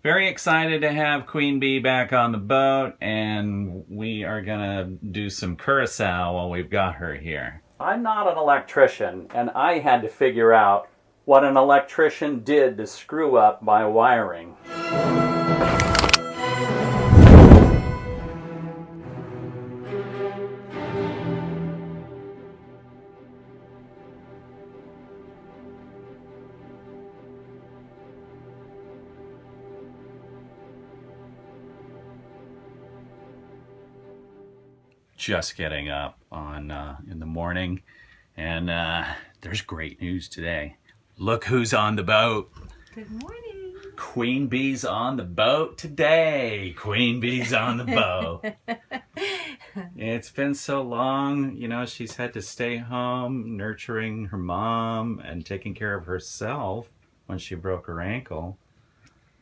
Very excited to have Queen Bee back on the boat, and we are gonna do some Curacao while we've got her here. I'm not an electrician, and I had to figure out what an electrician did to screw up my wiring. Just getting up in the morning, and there's great news today. Look who's on the boat. Good morning. Queen Bee's on the boat today. Queen Bee's on the boat. It's been so long, you know, she's had to stay home nurturing her mom and taking care of herself when she broke her ankle.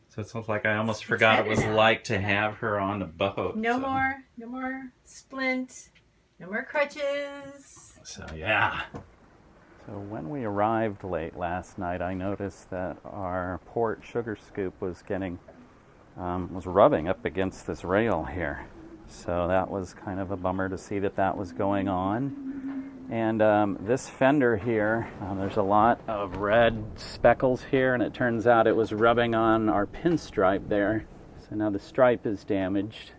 So it's like I almost forgot it was like to have her on the boat. No more splint, no more crutches. So yeah. So when we arrived late last night, I noticed that our port sugar scoop was was rubbing up against this rail here. So that was kind of a bummer to see that was going on. And this fender here, there's a lot of red speckles here, and it turns out it was rubbing on our pinstripe there. So now the stripe is damaged.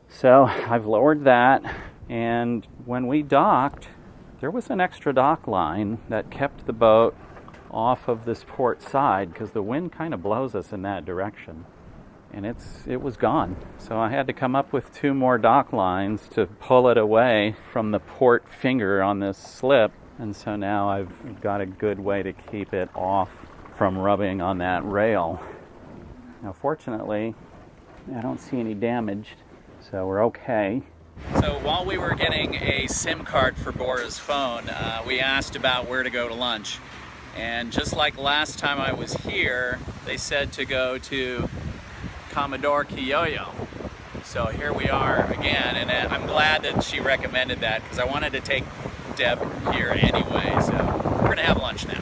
So I've lowered that, and when we docked, there was an extra dock line that kept the boat off of this port side because the wind kind of blows us in that direction. And it was gone. So I had to come up with 2 more dock lines to pull it away from the port finger on this slip. And so now I've got a good way to keep it off from rubbing on that rail. Now fortunately, I don't see any damage, so we're okay. So while we were getting a SIM card for Bora's phone, we asked about where to go to lunch. And just like last time I was here, they said to go to Commodore Kiyoyo. So here we are again, and I'm glad that she recommended that because I wanted to take Deb here anyway. So we're gonna have lunch now.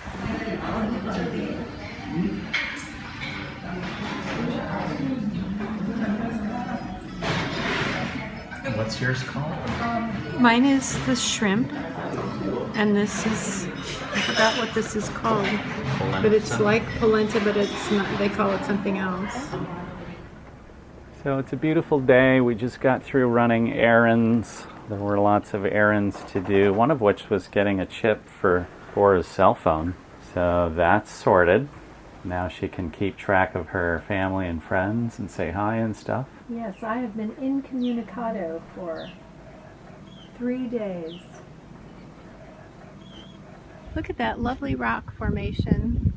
What's yours called? Mine is the shrimp, and this is, I forgot what this is called, polenta. But it's like polenta, but it's not, they call it something else. So it's a beautiful day. We just got through running errands. There were lots of errands to do, one of which was getting a chip for Bora's cell phone. So that's sorted. Now she can keep track of her family and friends and say hi and stuff. Yes, I have been incommunicado for 3 days. Look at that lovely rock formation.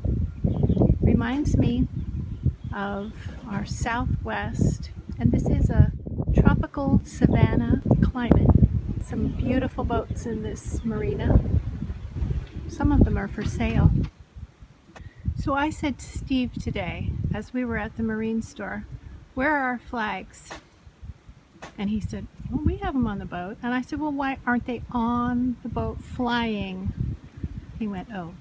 Reminds me of our southwest, and this is a tropical savanna climate. Some beautiful boats in this marina. Some of them are for sale. So I said to Steve today, as we were at the marine store, where are our flags? And he said, well, we have them on the boat. And I said, well, why aren't they on the boat flying? He went, oh.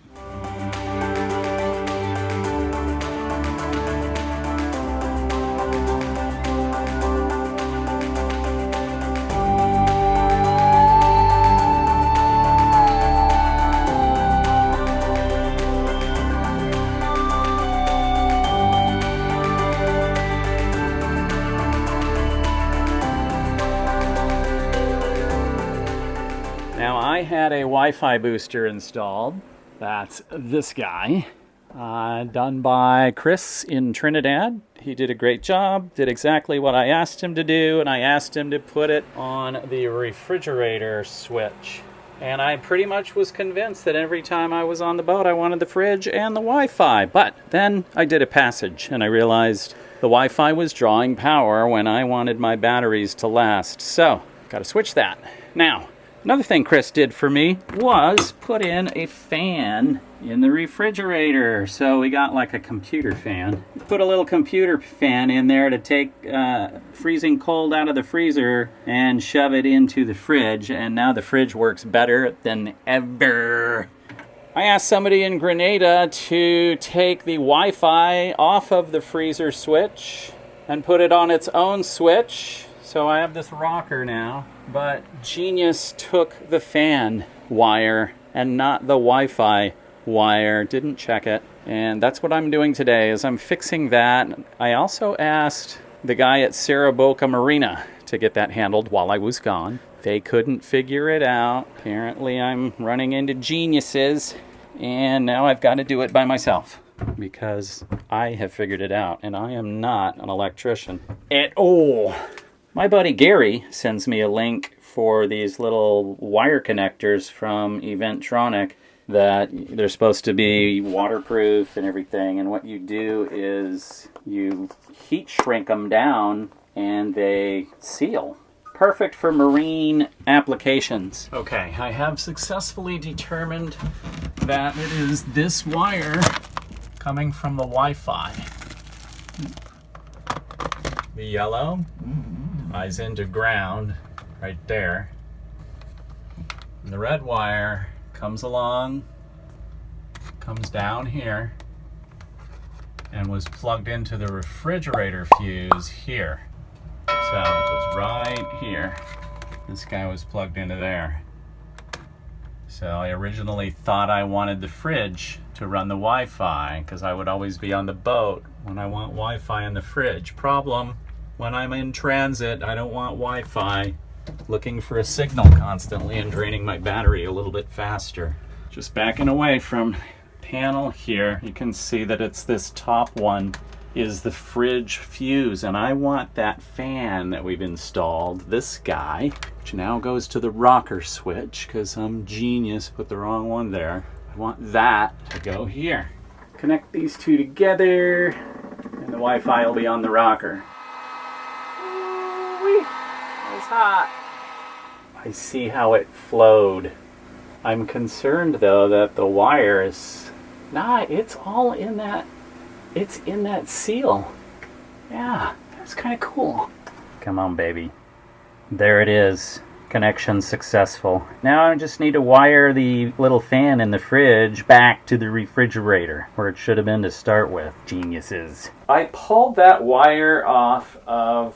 I had a Wi-Fi booster installed. That's this guy, done by Chris in Trinidad. He did a great job, did exactly what I asked him to do, and I asked him to put it on the refrigerator switch. And I pretty much was convinced that every time I was on the boat I wanted the fridge and the Wi-Fi. But then I did a passage and I realized the Wi-Fi was drawing power when I wanted my batteries to last. So, got to switch that. Now, another thing Chris did for me was put in a fan in the refrigerator. So we got like a computer fan. Put a little computer fan in there to take freezing cold out of the freezer and shove it into the fridge. And now the fridge works better than ever. I asked somebody in Grenada to take the Wi-Fi off of the freezer switch and put it on its own switch. So I have this rocker now, but genius took the fan wire and not the Wi-Fi wire. Didn't check it. And that's what I'm doing today, is I'm fixing that. I also asked the guy at Seru Boca Marina to get that handled while I was gone. They couldn't figure it out. Apparently I'm running into geniuses, and now I've got to do it by myself because I have figured it out, and I am not an electrician at all. My buddy Gary sends me a link for these little wire connectors from Eventronic that they're supposed to be waterproof and everything, and what you do is you heat shrink them down and they seal. Perfect for marine applications. Okay, I have successfully determined that it is this wire coming from the Wi-Fi. The yellow ties into ground right there. And the red wire comes along, comes down here, and was plugged into the refrigerator fuse here. So it was right here. This guy was plugged into there. So I originally thought I wanted the fridge to run the Wi-Fi because I would always be on the boat when I want Wi-Fi in the fridge. Problem, when I'm in transit, I don't want Wi-Fi looking for a signal constantly and draining my battery a little bit faster. Just backing away from panel here, you can see that it's this top one is the fridge fuse, and I want that fan that we've installed, this guy, which now goes to the rocker switch because I'm genius, put the wrong one there. I want that to go here. Connect these two together and the Wi-Fi will be on the rocker. Ooh-wee. It's hot. I see how it flowed. I'm concerned though that the wire is it's all in that. It's in that seal. Yeah, that's kind of cool. Come on, baby. There it is. Connection successful. Now I just need to wire the little fan in the fridge back to the refrigerator, where it should have been to start with. Geniuses. I pulled that wire off of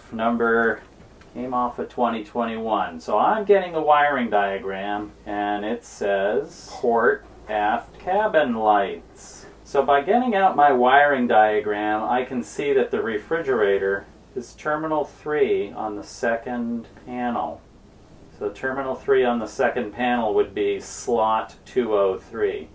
came off of 2021. So I'm getting the wiring diagram, and it says port aft cabin lights. So by getting out my wiring diagram, I can see that the refrigerator is terminal 3 on the second panel. So terminal 3 on the second panel would be slot 203.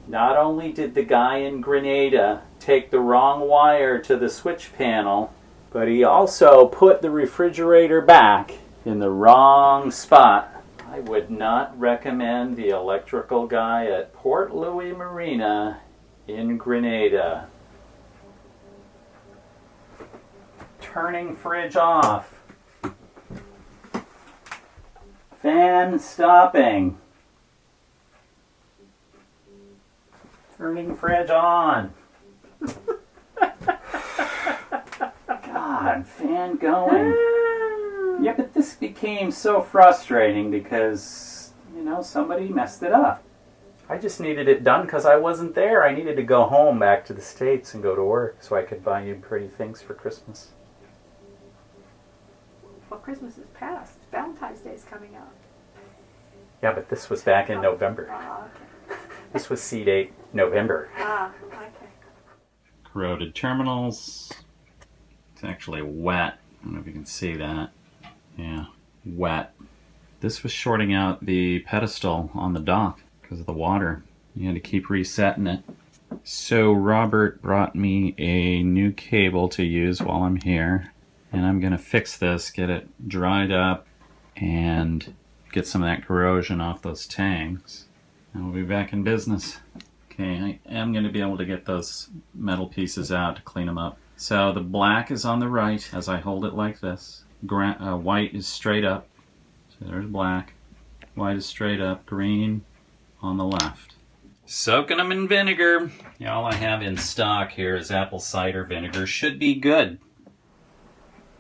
Not only did the guy in Grenada take the wrong wire to the switch panel, but he also put the refrigerator back in the wrong spot. I would not recommend the electrical guy at Port Louis Marina in Grenada. Turning fridge off. Fan stopping. Turning fridge on. God, fan going. Yeah, but this became so frustrating because, somebody messed it up. I just needed it done because I wasn't there. I needed to go home back to the States and go to work so I could buy you pretty things for Christmas. Well, Christmas is past. Valentine's Day is coming up. Yeah, but this was back in November. Okay. This was C date November. Okay. Corroded terminals. It's actually wet. I don't know if you can see that. Yeah, wet. This was shorting out the pedestal on the dock because of the water. You had to keep resetting it. So Robert brought me a new cable to use while I'm here, and I'm going to fix this, get it dried up, and get some of that corrosion off those tanks, and we'll be back in business. Okay, I am going to be able to get those metal pieces out to clean them up. So the black is on the right as I hold it like this. White is straight up. So there's black. White is straight up. Green on the left. Soaking them in vinegar. Yeah, all I have in stock here is apple cider vinegar. Should be good.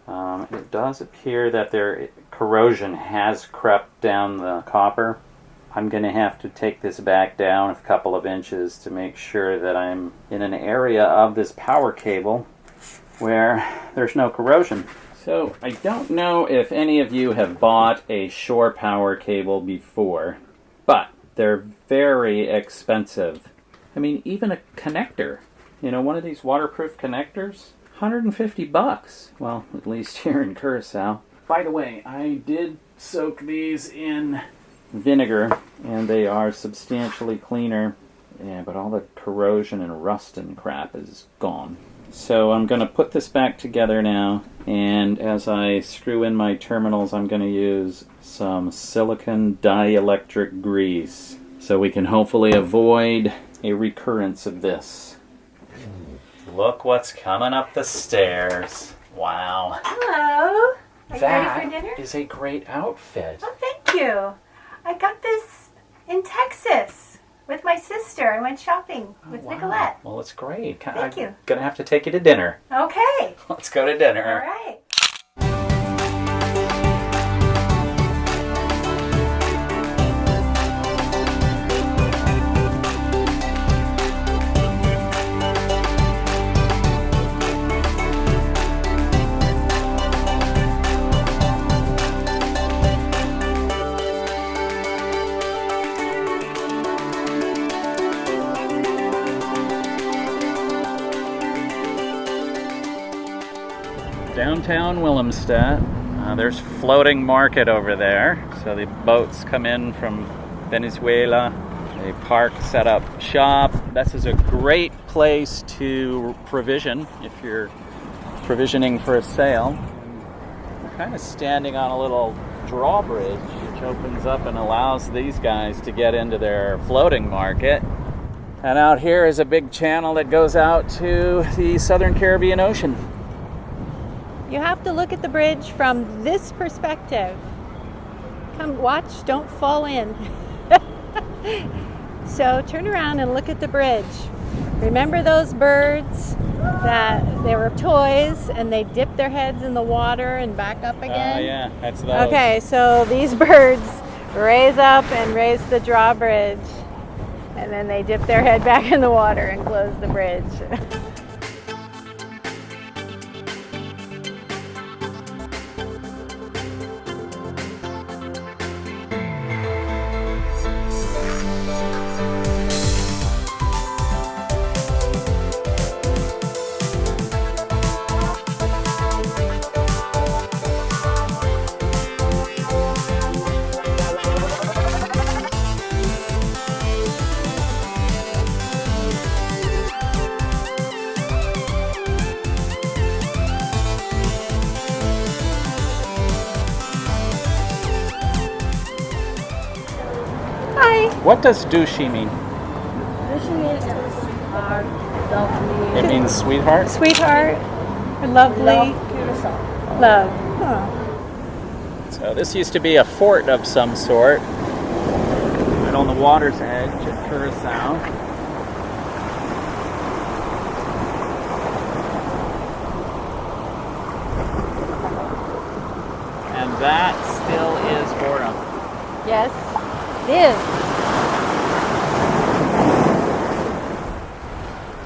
It does appear that their corrosion has crept down the copper. I'm going to have to take this back down a couple of inches to make sure that I'm in an area of this power cable where there's no corrosion. So I don't know if any of you have bought a shore power cable before, but they're very expensive. I mean, even a connector, one of these waterproof connectors, $150. Well, at least here in Curacao. By the way, I did soak these in vinegar, and they are substantially cleaner. Yeah, but all the corrosion and rust and crap is gone. So I'm going to put this back together now, and as I screw in my terminals, I'm going to use some silicone dielectric grease so we can hopefully avoid a recurrence of this. Look what's coming up the stairs. Wow. Hello. Are you ready for dinner? That is a great outfit. Oh, thank you. I got this in Texas with my sister. I went shopping with Nicolette. Well, it's great. Thank you. I'm going to have to take you to dinner. Okay. Let's go to dinner. All right. Downtown Willemstad. There's floating market over there. So the boats come in from Venezuela. They park, set up shop. This is a great place to provision if you're provisioning for a sail. We're kind of standing on a little drawbridge which opens up and allows these guys to get into their floating market. And out here is a big channel that goes out to the Southern Caribbean Ocean. You have to look at the bridge from this perspective. Come watch, don't fall in. So turn around and look at the bridge. Remember those birds that they were toys and they dip their heads in the water and back up again? Yeah, that's those. Okay, so these birds raise up and raise the drawbridge, and then they dip their head back in the water and close the bridge. What does douchey mean? Douchey means sweetheart, lovely. It means sweetheart? Sweetheart, or lovely. Love Curaçao. Love. Huh. So this used to be a fort of some sort, right on the water's edge at Curacao. And that still is Bora. Yes, it is.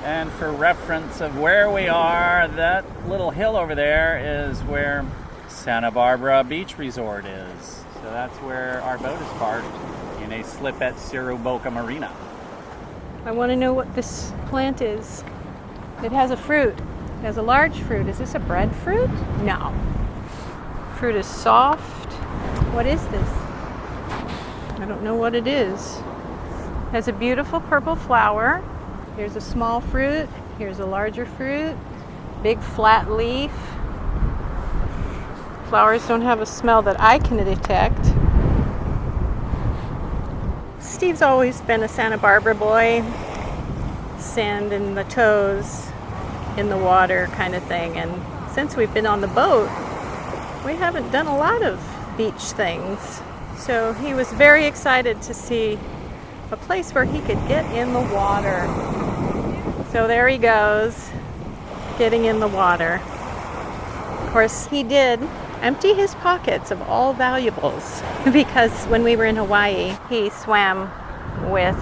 And for reference of where we are, that little hill over there is where Santa Barbara Beach Resort is. So that's where our boat is parked, in a slip at Seru Boca Marina. I want to know what this plant is. It has a fruit. It has a large fruit. Is this a breadfruit? No. Fruit is soft. What is this? I don't know what it is. It has a beautiful purple flower. Here's a small fruit. Here's a larger fruit. Big flat leaf. Flowers don't have a smell that I can detect. Steve's always been a Santa Barbara boy. Sand in the toes, in the water kind of thing. And since we've been on the boat, we haven't done a lot of beach things. So he was very excited to see a place where he could get in the water. So there he goes, getting in the water. Of course, he did empty his pockets of all valuables. Because when we were in Hawaii, he swam with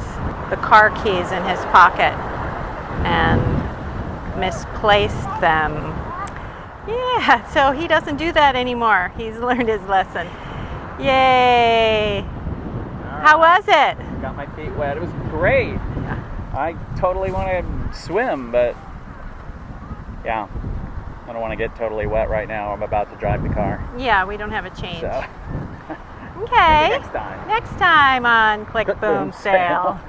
the car keys in his pocket and misplaced them. Yeah, so he doesn't do that anymore. He's learned his lesson. Yay! How was it? Got my feet wet. It was great. I totally want to swim, but yeah, I don't want to get totally wet right now. I'm about to drive the car. Yeah, we don't have a change. So. Okay. Maybe next time. Next time on Click Boom Sail.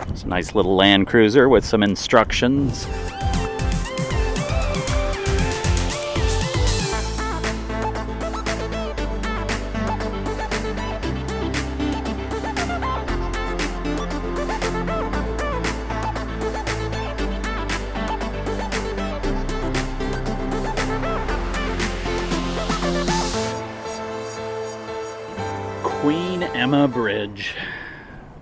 It's a nice little Land Cruiser with some instructions. Queen Emma Bridge.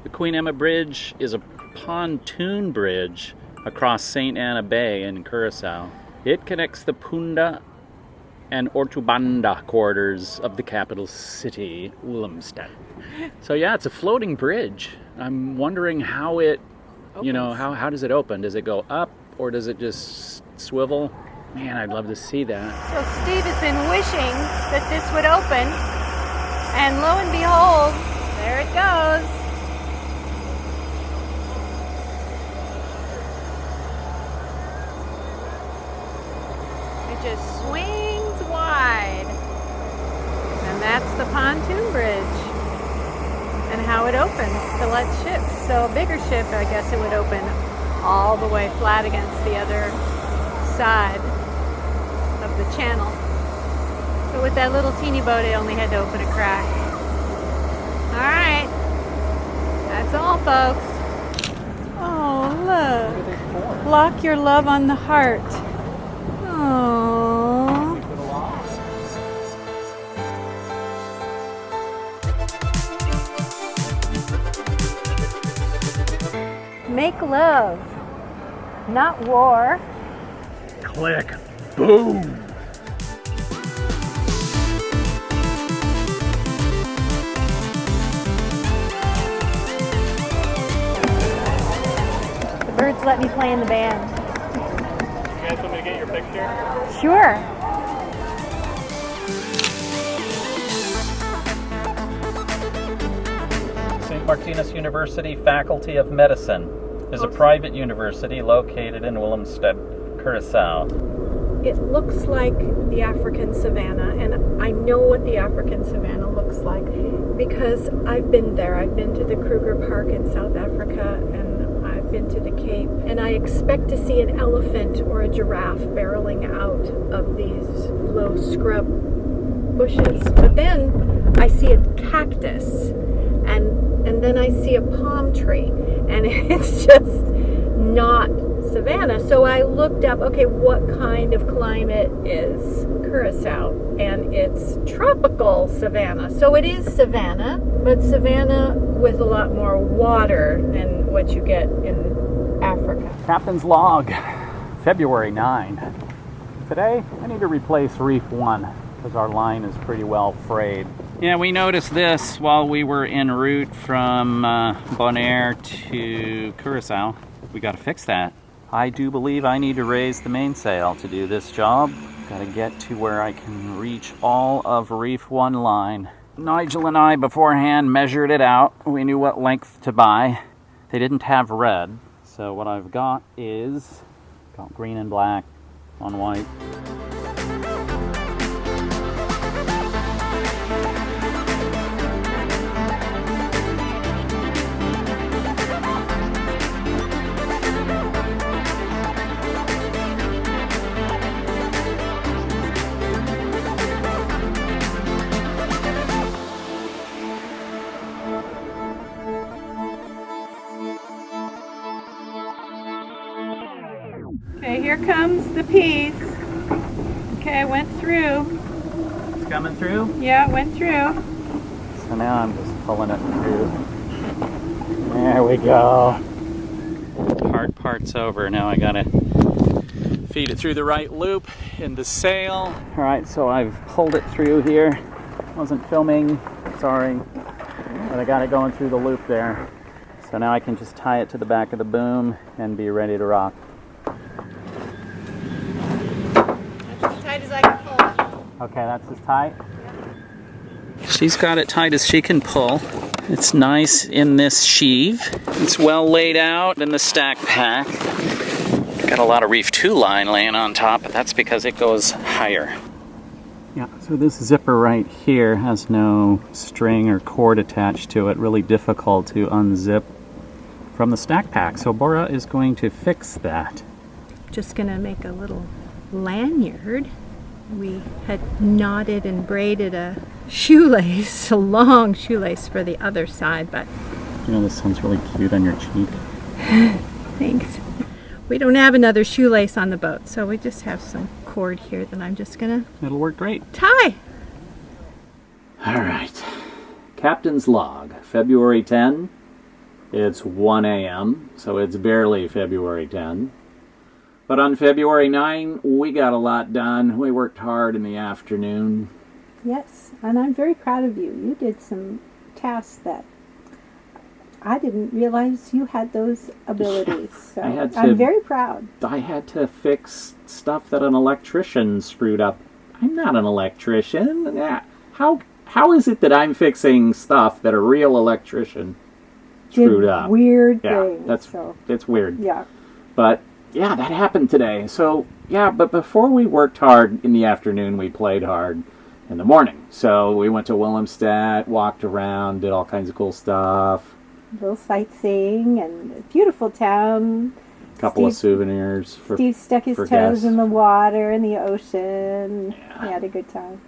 The Queen Emma Bridge is a pontoon bridge across St. Anna Bay in Curacao. It connects the Punda and Ortubanda quarters of the capital city, Willemstad. So yeah, it's a floating bridge. I'm wondering how it, how does it open? Does it go up or does it just swivel? Man, I'd love to see that. So Steve has been wishing that this would open. And lo and behold, there it goes. It just swings wide. And that's the pontoon bridge. And how it opens to let ships. So a bigger ship, I guess it would open all the way flat against the other side of the channel. But with that little teeny boat, it only had to open a crack. Alright. That's all, folks. Oh, look. Block your love on the heart. Oh. Make love, not war. Click. Boom. Birds let me play in the band. You guys want me to get your picture? Sure. St. Martinus University Faculty of Medicine is a private university located in Willemstad, Curacao. It looks like the African savanna, and I know what the African savanna looks like because I've been there. I've been to the Kruger Park in South Africa, and I've been to the Cape, and I expect to see an elephant or a giraffe barreling out of these low scrub bushes. But then I see a cactus, and then I see a palm tree, and it's just not savanna. So I looked up, okay, what kind of climate is Curacao? And it's tropical savanna. So it is savanna, but savanna with a lot more water than what you get in Africa. Captain's log, February 9. Today, I need to replace Reef 1 because our line is pretty well frayed. Yeah, we noticed this while we were en route from Bonaire to Curacao. We got to fix that. I do believe I need to raise the mainsail to do this job. Got to get to where I can reach all of Reef 1 line. Nigel and I beforehand measured it out. We knew what length to buy. They didn't have red, so what I've got is green and black on white. Okay, here comes the piece. Okay, went through. It's coming through? Yeah, it went through. So now I'm just pulling it through. There we go. The hard part's over. Now I gotta Feed it through the right loop in the sail. All right, so I've pulled it through here. Wasn't filming, sorry, but I got it going through the loop there. So now I can just tie it to the back of the boom and be ready to rock. That's as tight as I can pull it. Okay, that's as tight. She's got it tight as she can pull. It's nice in this sheave. It's well laid out in the stack pack. Got a lot of Reef 2 line laying on top, but that's because it goes higher. Yeah, so this zipper right here has no string or cord attached to it. Really difficult to unzip from the stack pack. So Bora is going to fix that. Just gonna make a little lanyard. We had knotted and braided a shoelace, a long shoelace for the other side, but You know, this sounds really cute on your cheek. thanks. We don't have another shoelace on the boat, so we just have some cord here that I'm just gonna It'll work great. tie. All right. Captain's log, February 10. It's 1 a.m., so it's barely February 10. But on February 9, we got a lot done. We worked hard in the afternoon. Yes, and I'm very proud of you. You did some tasks that I didn't realize you had those abilities. So I'm very proud. I had to fix stuff that an electrician screwed up. I'm not an electrician. How is it that I'm fixing stuff that a real electrician screwed up? Weird Yeah, things. that's weird. Yeah. But yeah, that happened today. So yeah, but before we worked hard in the afternoon, we played hard in the morning. So we went to Willemstad, walked around, did all kinds of cool stuff. A little sightseeing and a beautiful town. Couple of souvenirs. Steve stuck his for toes guests. in the water, in the ocean. Yeah. We had a good time.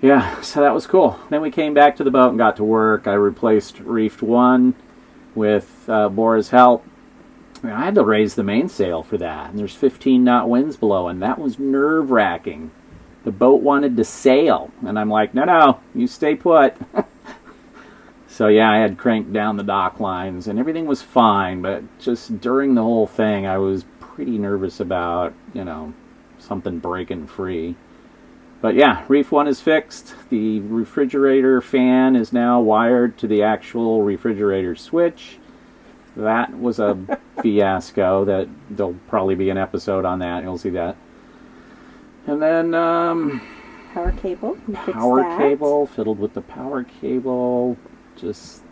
Yeah, so that was cool. Then we came back to the boat and got to work. I replaced Reef 1 with Bora's help. I had to raise the mainsail for that, and there's 15 knot winds blowing. That was nerve-wracking. The boat wanted to sail, and I'm like, no, you stay put. So yeah, I had cranked down the dock lines, and everything was fine, but just during the whole thing, I was pretty nervous about, something breaking free. But yeah, Reef 1 is fixed. The refrigerator fan is now wired to the actual refrigerator switch. That was a fiasco. That there'll probably be an episode on that. You'll see that. And then Power cable. You fixed power that. cable, fiddled with the power cable. Just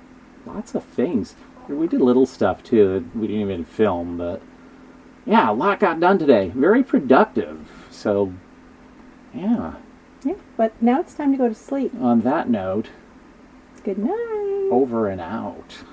lots of things. We did little stuff too that we didn't even film, but yeah, a lot got done today. Very productive. So yeah. Yeah, but now it's time to go to sleep. On that note, Good night. over and out.